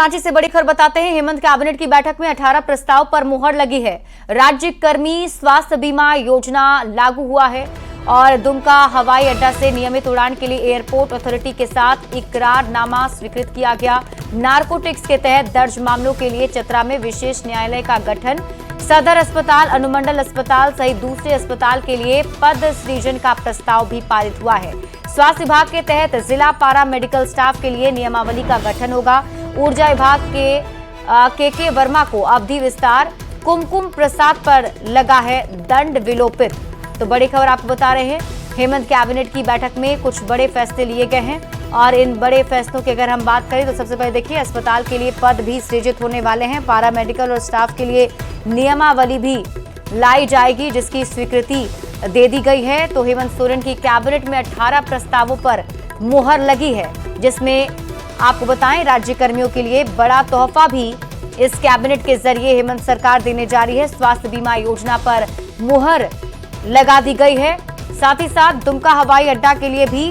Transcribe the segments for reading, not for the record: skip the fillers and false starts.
रांची से बड़ी खबर बताते हैं। हेमंत कैबिनेट की बैठक में 18 प्रस्ताव पर मुहर लगी है। राज्य कर्मी स्वास्थ्य बीमा योजना लागू हुआ है और दुमका हवाई अड्डा से नियमित उड़ान के लिए एयरपोर्ट अथॉरिटी के साथ इकरारनामा स्वीकृत किया गया। नारकोटिक्स के तहत दर्ज मामलों के लिए चतरा में विशेष न्यायालय का गठन। सदर अस्पताल, अनुमंडल अस्पताल सहित दूसरे अस्पताल के लिए पद सृजन का प्रस्ताव भी पारित हुआ है। स्वास्थ्य विभाग के तहत जिला पारा मेडिकल स्टाफ के लिए नियमावली का गठन होगा। ऊर्जा विभाग के वर्मा को अवधि विस्तार। कुमकुम प्रसाद पर लगा है दंड विलोपित। तो बड़ी खबर आपको बता रहे हैं, हेमंत कैबिनेट की बैठक में कुछ बड़े फैसले लिए गए हैं और इन बड़े फैसलों की अगर हम बात करें तो सबसे पहले देखिए, अस्पताल के लिए पद भी सृजित होने वाले हैं। पारा मेडिकल और स्टाफ के लिए नियमावली भी लाई जाएगी जिसकी स्वीकृति दे दी गई है। तो हेमंत सोरेन की कैबिनेट में 18 प्रस्तावों पर मुहर लगी है, जिसमें आपको बताएं राज्य कर्मियों के लिए बड़ा तोहफा भी इस कैबिनेट के जरिए हेमंत सरकार देने जा रही है। स्वास्थ्य बीमा योजना पर मुहर लगा दी गई है। साथ ही साथ दुमका हवाई अड्डा के लिए भी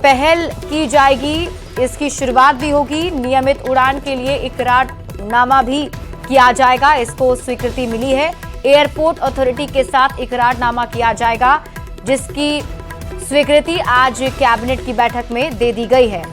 पहल की जाएगी, इसकी शुरुआत भी होगी। नियमित उड़ान के लिए इकरारनामा भी किया जाएगा, इसको स्वीकृति मिली है। एयरपोर्ट अथॉरिटी के साथ इकरारनामा किया जाएगा जिसकी स्वीकृति आज कैबिनेट की बैठक में दे दी गई है।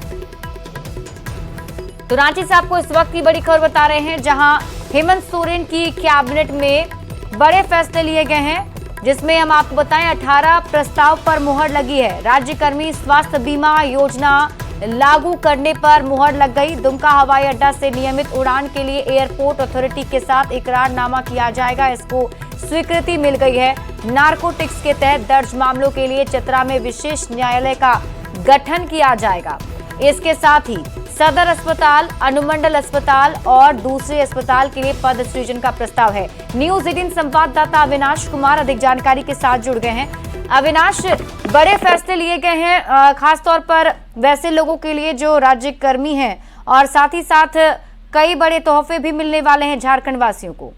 तो रांची से आपको इस वक्त की बड़ी खबर बता रहे हैं, जहां हेमंत सोरेन की कैबिनेट में बड़े फैसले लिए गए हैं, जिसमें हम आपको बताएं 18 प्रस्ताव पर मुहर लगी है। राज्य कर्मी स्वास्थ्य बीमा योजना लागू करने पर मुहर लग गई। दुमका हवाई अड्डा से नियमित उड़ान के लिए एयरपोर्ट अथॉरिटी के साथ इकरारनामा किया जाएगा, इसको स्वीकृति मिल गई है। नारकोटिक्स के तहत दर्ज मामलों के लिए चतरा में विशेष न्यायालय का गठन किया जाएगा। इसके साथ ही सदर अस्पताल, अनुमंडल अस्पताल और दूसरे अस्पताल के लिए पद सृजन का प्रस्ताव है। न्यूज़ 18 संवाददाता अविनाश कुमार अधिक जानकारी के साथ जुड़ गए हैं। अविनाश, बड़े फैसले लिए गए हैं खासतौर पर वैसे लोगों के लिए जो राज्य कर्मी हैं और साथ ही साथ कई बड़े तोहफे भी मिलने वाले हैं झारखंड वासियों को।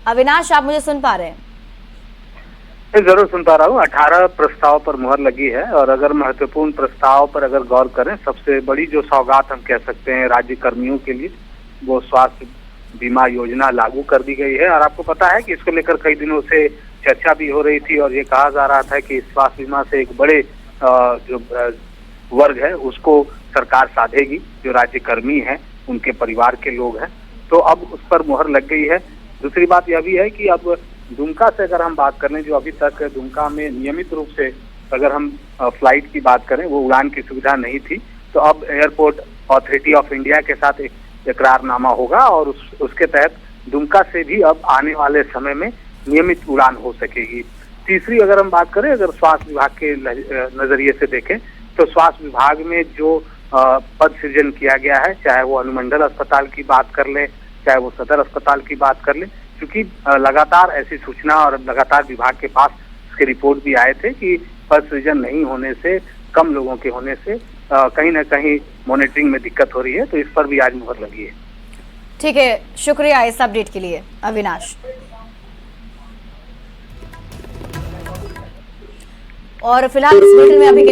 अविनाश, आप मुझे सुन पा रहे हैं? जरूर सुन पा रहा हूँ। 18 प्रस्ताव पर मुहर लगी है और अगर महत्वपूर्ण प्रस्ताव पर अगर गौर करें, सबसे बड़ी जो सौगात हम कह सकते हैं राज्य कर्मियों के लिए, वो स्वास्थ्य बीमा योजना लागू कर दी गई है। और आपको पता है कि इसको लेकर कई दिनों से चर्चा भी हो रही थी और ये कहा जा रहा था कि स्वास्थ्य बीमा से एक बड़े जो वर्ग है उसको सरकार साधेगी, जो राज्य कर्मी है उनके परिवार के लोग हैं। तो अब उस पर मुहर लग गई है। दूसरी बात यह भी है कि अब दुमका से अगर हम बात करें, जो अभी तक दुमका में नियमित रूप से अगर हम फ्लाइट की बात करें, वो उड़ान की सुविधा नहीं थी, तो अब एयरपोर्ट अथॉरिटी ऑफ इंडिया के साथ एक इकरारनामा होगा और उसके तहत दुमका से भी अब आने वाले समय में नियमित उड़ान हो सकेगी। तीसरी अगर हम बात करें, अगर स्वास्थ्य विभाग के नजरिए से देखें, तो स्वास्थ्य विभाग में जो पद सृजन किया गया है, चाहे वो अनुमंडल अस्पताल की बात कर ले, चाहे वो सदर अस्पताल की बात कर ले, क्योंकि लगातार ऐसी सूचना और लगातार विभाग के पास इसके रिपोर्ट भी आए थे कि पद सृजन नहीं होने से, कम लोगों के होने से कहीं ना कहीं मॉनिटरिंग में दिक्कत हो रही है। तो इस पर भी आज मुहर लगी है। ठीक है, शुक्रिया इस अपडेट के लिए अविनाश। और फिलहाल इस मीटिंग में अभी